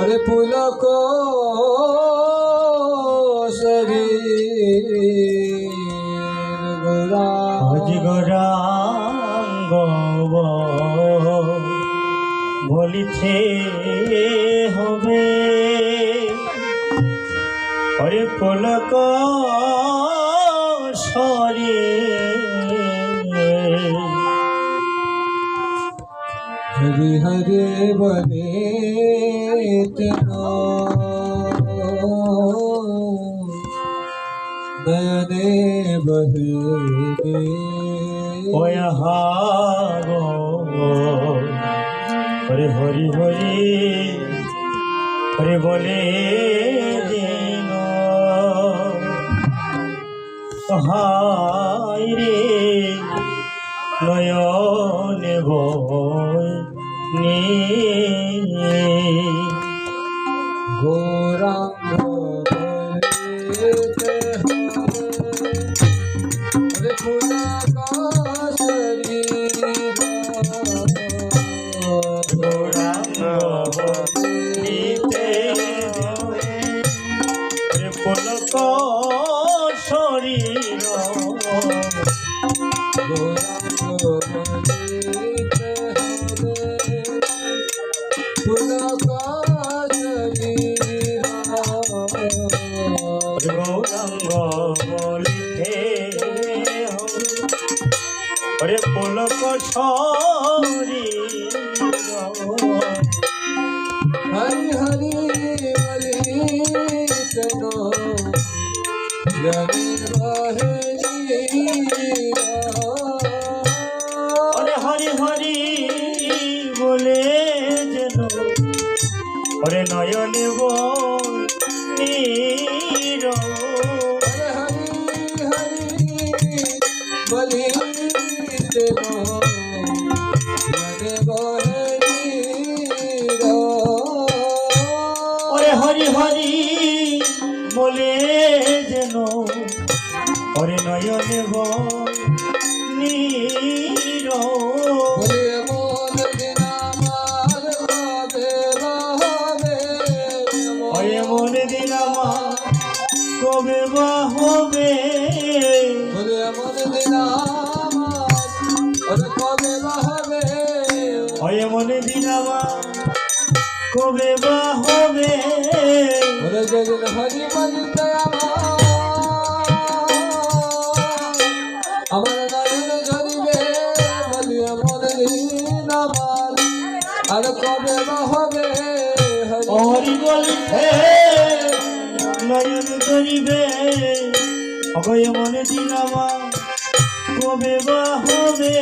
अरे पुलक शरीर गोरा अज गौरांग বলিতে হবে अरे पुलक शरीर हरि हरे बने नयने बहे ओयहारो हरे हरि हरि हरे बोले दिन हाय रे नयने बनी गौरांग अरे पुलक शरीर गौरांग बलिते हरे पुलक शरीर गौरांग बलिते हरे पुलक शरीर हरि हरि बलितनो जनि बहे अरे हरि हरि बोले जेन अरे नयने नीर हरे हरि हरि बलितनो जनि बहे अरे हरि हरि बोले जेन अरे नयने नीर अरे मन दिनामा कबे बा होबे अरे मन दिनामा कबे बा होबे हरि बलित আমার নয়ন ঝরিবে বলিয়া মনে নামাল আর কবে বা হবে हरि বলিতে নয়ন ধরিবে অভয় মনে দিনামা কবে বা হবে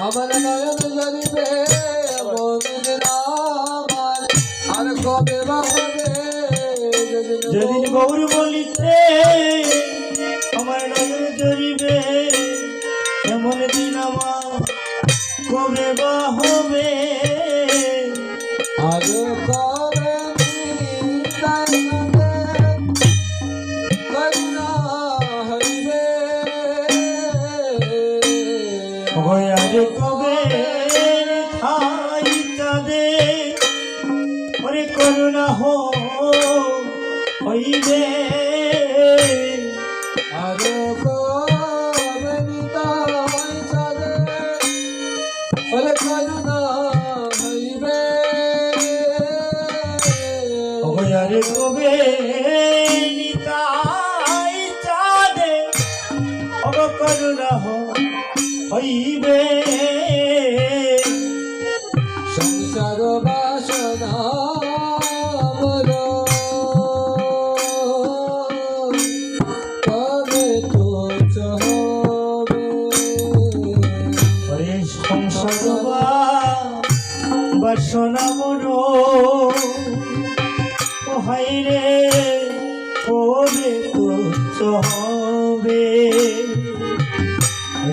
আমার নয়ন ঝরিবে মনে নামাল আর কবে বা হবে যেদিন গৌর বলিতে আমার নয়ন ধরিবে এমন দিন আমার কবে বা হবে আর কবে করুণা হইবে আর কবে ঠাই তাদে ওরে করুণা হইবে আর কবে নিতাই চাঁদে ওরে করুণা হইবে আর কবে নিতাই চাঁদে অব করুণা হইবে সংসার বাসনা মর কবে তো চহবে হরে সংসার বাসনা মর হাই রে কবে তুচ্ছ হবে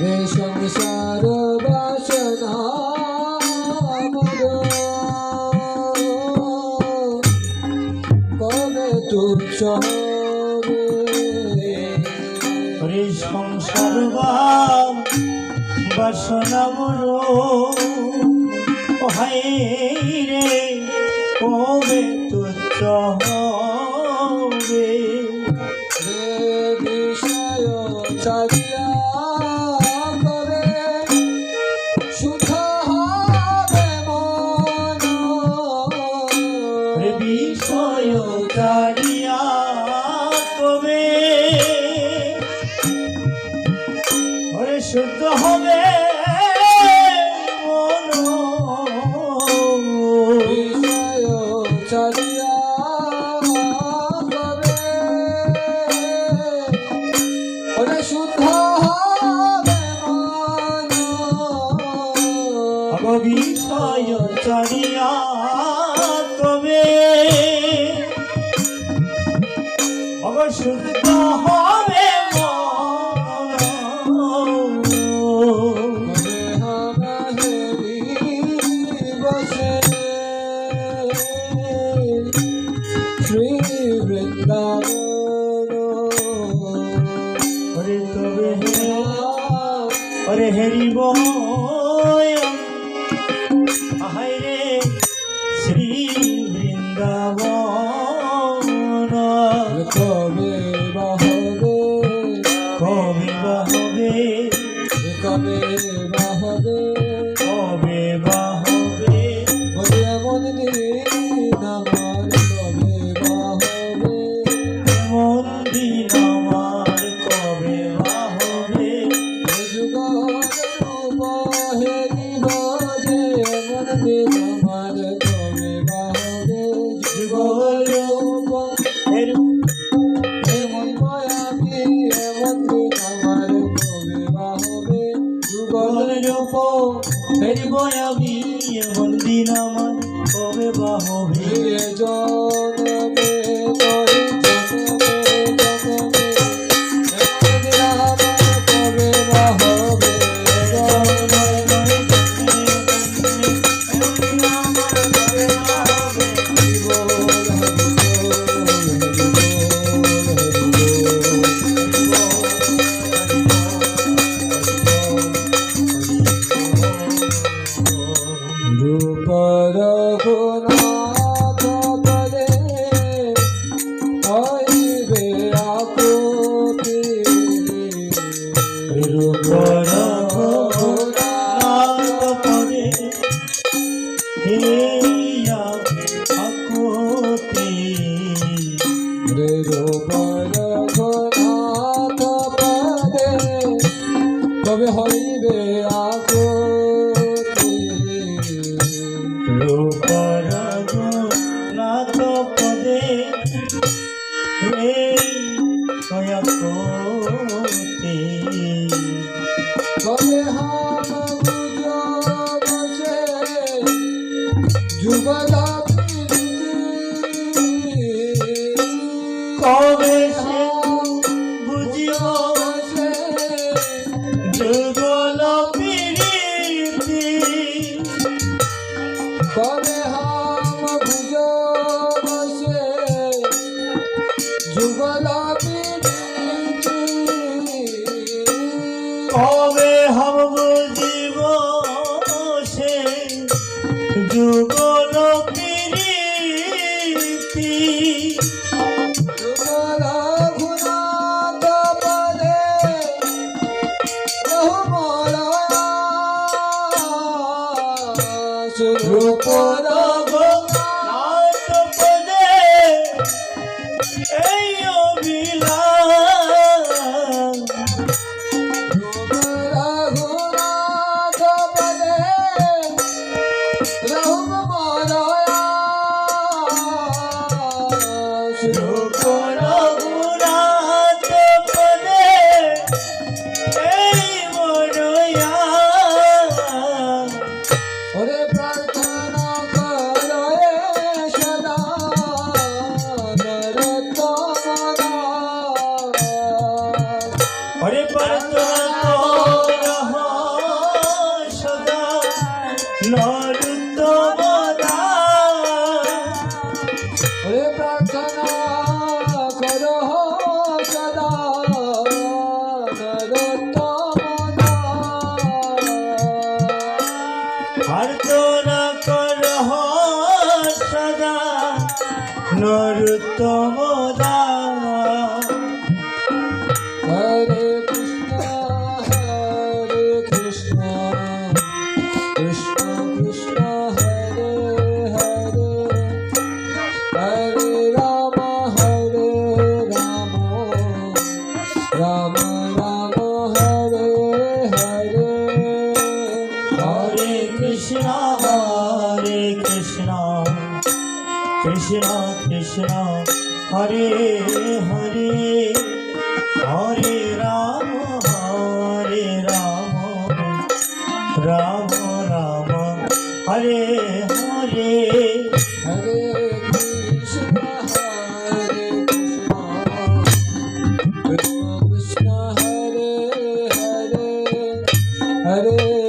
রে সংসার বাসনা মর কবে তুচ্ছ হবে হরে সংসার বাসনা মোর হায় রে কবে তুচ্ছ হবে রে বিষয় চালিয়া করে সুখ হবে মন রে বিষয় জানিয়া কবে ওরে শুদ্ধ হবে মন বিষয় চালিয়া করে ওরে শুদ্ধ হবে মন বিষয় জানিয়া কবে অবশুদ্ধ হবে মন মনে হামাহেরি বসে শ্রী বৃন্দাবন ওরে তবে ওরে হেরিব আহাই রে শ্রী বৃন্দাবন কবে বা হবে কবে বা হবে কবে বা হবে কবে বা হবে বলে এমন দিন আমার কবে বা হবে এমন দিন আমার কবে বা হবে যুগল রূপ হেরিব যে এমন দিন আমার কবে বা হবে যুগল রূপ এমন মায়াবী এমন দিন আমার কবে বা হবে যুগল রূপ ফেরিব আমি এমন দিন আমার কবে বা হবে জনমে নয় জনমে জনমে এমন দিন আমার কবে বা হবে জনমে রূপ রঘুনাথ পদে হইবে আকুতি রূপ রঘুনাথ পদে হেয়া আকুতি রূপ রঘুনাথ পদে তবে হইবে আকুতি রূপ রঘুনাথ পদে হেয়া আকুতি কবে হাম বুঝো বসে যুগল কবে সে বুঝিব বসে যুগল প্রীতি কবে হাম বুঝো বসে যুগল কবে হম বুঝিব সে যুগল প্রীতি যুগল ঘুনাথ পদে রূপ রঘুনাথ পদে এই অবিলাস রঘুনাথ পদে রহুম মরয়া রূপ রঘুনাথ পদে এই মোর উত্তম দান। হরে কৃষ্ণ কৃষ্ণ কৃষ্ণ হরে হরে হরে রাম রাম রাম হরে হরে হরে কৃষ্ণ কৃষ্ণ কৃষ্ণ হরে হরে হরে রাম রাম রাম হরে হরে। হরে কৃষ্ণ কৃষ্ণ কৃষ্ণ হরে হরে হরে